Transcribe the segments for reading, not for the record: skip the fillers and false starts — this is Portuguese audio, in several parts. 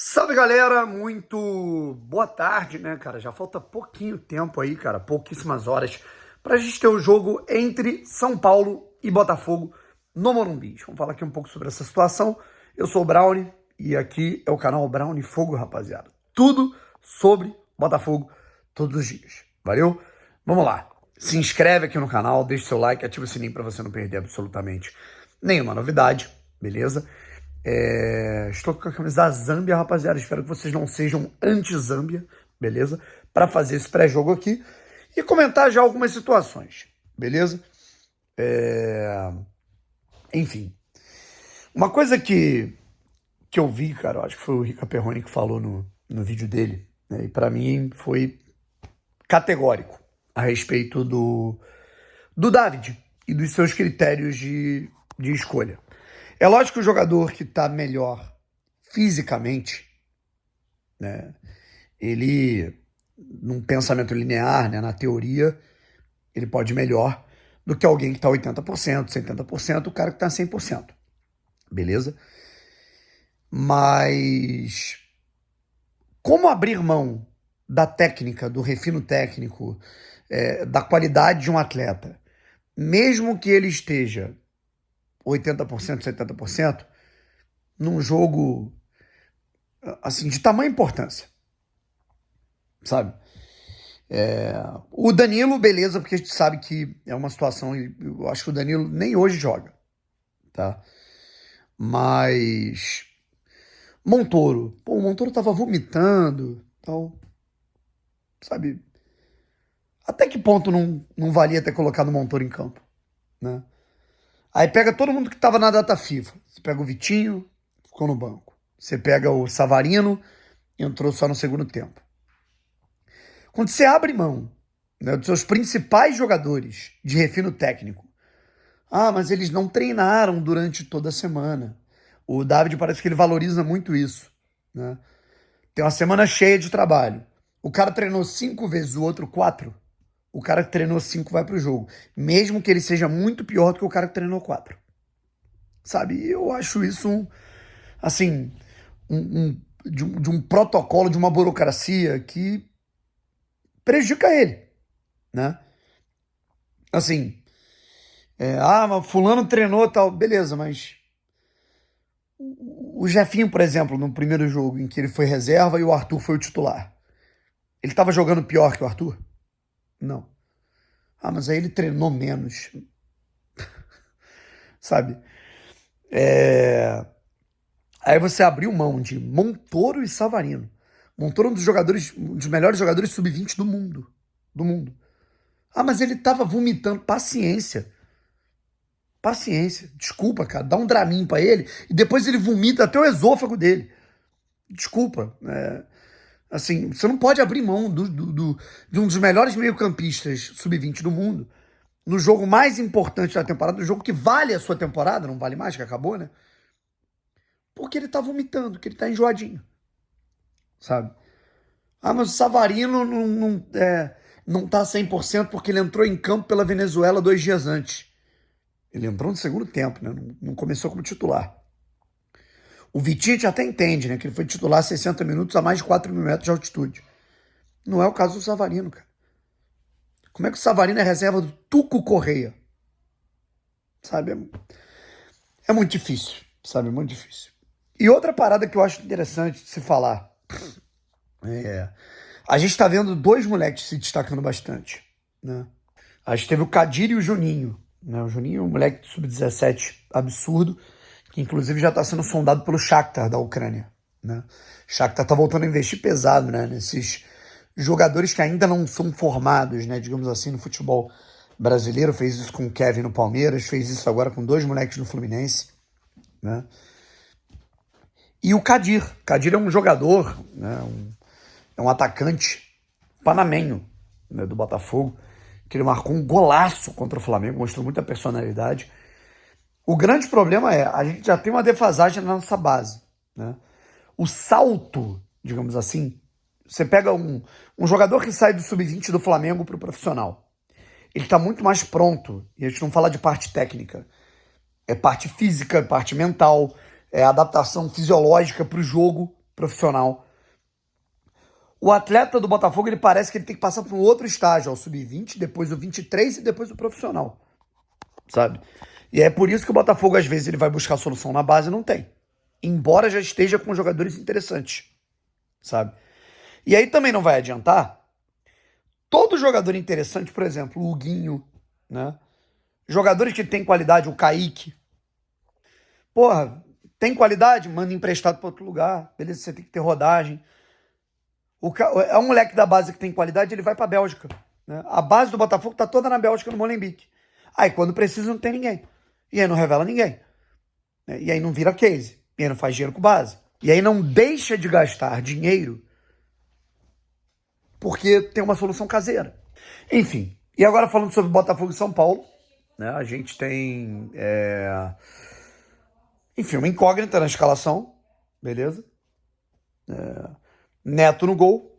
Salve, galera, muito boa tarde, né, cara? Já falta pouquinho tempo aí, cara, pouquíssimas horas pra gente ter o jogo entre São Paulo e Botafogo no Morumbi. Vamos falar aqui um pouco sobre essa situação. Eu sou o Brownie e aqui é o canal Brownie Fogo, rapaziada. Tudo sobre Botafogo todos os dias. Valeu? Vamos lá. Se inscreve aqui no canal, deixa seu like, ativa o sininho pra você não perder absolutamente nenhuma novidade, beleza? Estou com a camisa da Zâmbia, rapaziada. Espero que vocês não sejam anti-Zâmbia, beleza? Para fazer esse pré-jogo aqui e comentar já algumas situações, beleza? Enfim, uma coisa que eu vi, cara, eu acho que foi o Rica Perrone que falou no vídeo dele, né? E para mim foi categórico a respeito do David e dos seus critérios de escolha. É lógico que o jogador que está melhor fisicamente, né, ele, num pensamento linear, né, na teoria, ele pode ir melhor do que alguém que está 80%, 70%, o cara que está 100%, beleza? Mas como abrir mão da técnica, do refino técnico, da qualidade de um atleta, mesmo que ele esteja 80%, 70%, num jogo, assim, de tamanha importância, sabe? O Danilo, beleza, porque a gente sabe que é uma situação, eu acho que o Danilo nem hoje joga, tá? Mas Montoro, pô, o Montoro tava vomitando, tal, sabe? Até que ponto não valia ter colocado o Montoro em campo, né? Aí pega todo mundo que tava na data FIFA. Você pega o Vitinho, ficou no banco. Você pega o Savarino, entrou só no segundo tempo. Quando você abre mão, né, dos seus principais jogadores de refino técnico, mas eles não treinaram durante toda a semana. O David parece que ele valoriza muito isso, né? Tem uma semana cheia de trabalho. O cara treinou 5 vezes, o outro 4. O cara que treinou 5 vai pro jogo. Mesmo que ele seja muito pior do que o cara que treinou 4. Sabe? E eu acho isso, assim, de um protocolo, de uma burocracia que prejudica ele, né? Assim, mas fulano treinou tal, beleza, mas o Jefinho, por exemplo, no primeiro jogo em que ele foi reserva e o Arthur foi o titular, ele tava jogando pior que o Arthur? Não. Mas aí ele treinou menos, sabe? Aí você abriu mão de Montoro e Savarino. Montoro é um dos melhores jogadores sub-20 do mundo. Do mundo. Mas ele tava vomitando. Paciência. Paciência. Desculpa, cara. Dá um Dramin pra ele e depois ele vomita até o esôfago dele. Desculpa. Assim, você não pode abrir mão de um dos melhores meio-campistas sub-20 do mundo no jogo mais importante da temporada, no jogo que vale a sua temporada, não vale mais, que acabou, né? Porque ele tá vomitando, que ele tá enjoadinho, sabe? Mas o Savarino não tá 100% porque ele entrou em campo pela Venezuela 2 dias antes. Ele entrou no segundo tempo, né? Não começou como titular. O Vitinho já até entende, né? Que ele foi titular 60 minutos a mais de 4 mil metros de altitude. Não é o caso do Savarino, cara. Como é que o Savarino é reserva do Tuco Correia? Sabe? É muito difícil, sabe? É muito difícil. E outra parada que eu acho interessante de se falar. A gente tá vendo 2 moleques se destacando bastante, né? A gente teve o Kadir e o Juninho, né? O Juninho é um moleque de sub-17 absurdo, que inclusive já tá sendo sondado pelo Shakhtar da Ucrânia, né? O Shakhtar tá voltando a investir pesado, né? Nesses jogadores que ainda não são formados, né? Digamos assim, no futebol brasileiro. Fez isso com o Kevin no Palmeiras, fez isso agora com 2 moleques no Fluminense, né? E o Kadir. Kadir é um jogador, né? É um atacante panamenho, né, do Botafogo, que ele marcou um golaço contra o Flamengo, mostrou muita personalidade. O grande problema a gente já tem uma defasagem na nossa base, né? O salto, digamos assim, você pega um jogador que sai do sub-20 do Flamengo para o profissional. Ele está muito mais pronto, e a gente não fala de parte técnica. É parte física, parte mental, é adaptação fisiológica para o jogo profissional. O atleta do Botafogo, ele parece que ele tem que passar por um outro estágio, o sub-20, depois o 23 e depois o profissional, sabe? E é por isso que o Botafogo, às vezes, ele vai buscar solução na base e não tem. Embora já esteja com jogadores interessantes, sabe? E aí também não vai adiantar todo jogador interessante, por exemplo, o Huguinho, né? Jogadores que têm qualidade, o Kaique. Porra, tem qualidade? Manda emprestado para outro lugar. Beleza, você tem que ter rodagem. É um moleque da base que tem qualidade, ele vai pra Bélgica, né? A base do Botafogo tá toda na Bélgica, no Molenbeek. Aí quando precisa não tem ninguém. E aí não revela ninguém, né? E aí não vira case. E aí não faz dinheiro com base. E aí não deixa de gastar dinheiro porque tem uma solução caseira. Enfim, e agora falando sobre Botafogo e São Paulo, né? A gente tem, enfim, uma incógnita na escalação, beleza? Neto no gol.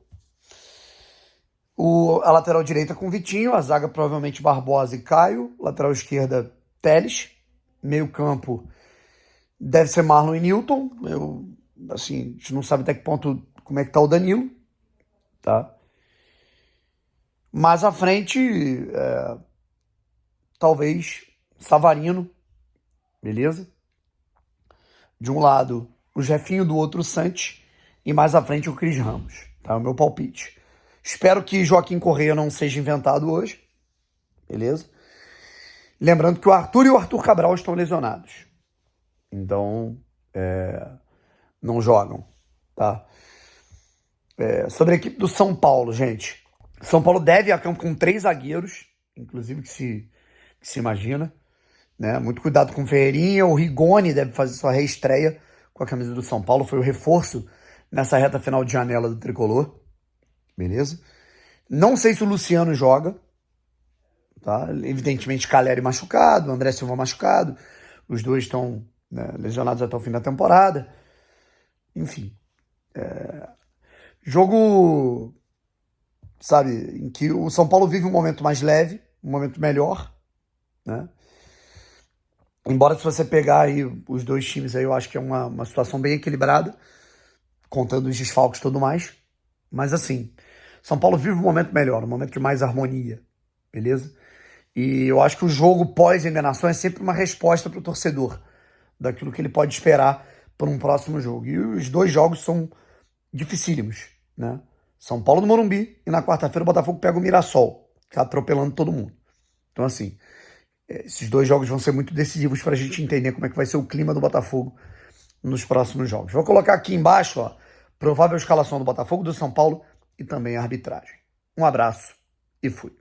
A lateral direita com Vitinho, a zaga provavelmente Barbosa e Caio, lateral esquerda Telles, meio campo deve ser Marlon e Newton. Assim, a gente não sabe até que ponto como é que tá o Danilo, tá? Mais à frente, talvez Savarino, beleza? De um lado o Jefinho, do outro o Santos, e mais à frente o Cris Ramos, tá? É o meu palpite. Espero que Joaquim Correia não seja inventado hoje, beleza? Lembrando que o Arthur e o Arthur Cabral estão lesionados. Então, não jogam, tá? Sobre a equipe do São Paulo, gente. São Paulo deve ir a campo com 3 zagueiros, inclusive que se imagina, né? Muito cuidado com o Ferreirinha. O Rigoni deve fazer sua reestreia com a camisa do São Paulo. Foi o reforço nessa reta final de janela do Tricolor. Beleza? Não sei se o Luciano joga, tá? Evidentemente, Caleri machucado, André Silva machucado. Os dois estão, né, lesionados até o fim da temporada. Enfim. Jogo, sabe, em que o São Paulo vive um momento mais leve, um momento melhor, né? Embora, se você pegar aí os dois times aí, eu acho que é uma situação bem equilibrada, contando os desfalques e tudo mais. Mas assim, São Paulo vive um momento melhor, um momento de mais harmonia, beleza? E eu acho que o jogo pós-endenação é sempre uma resposta para o torcedor, daquilo que ele pode esperar para um próximo jogo. E os dois jogos são dificílimos, né? São Paulo no Morumbi e na quarta-feira o Botafogo pega o Mirassol, que tá atropelando todo mundo. Então assim, esses dois jogos vão ser muito decisivos para a gente entender como é que vai ser o clima do Botafogo nos próximos jogos. Vou colocar aqui embaixo, ó, provável escalação do Botafogo, do São Paulo e também a arbitragem. Um abraço e fui.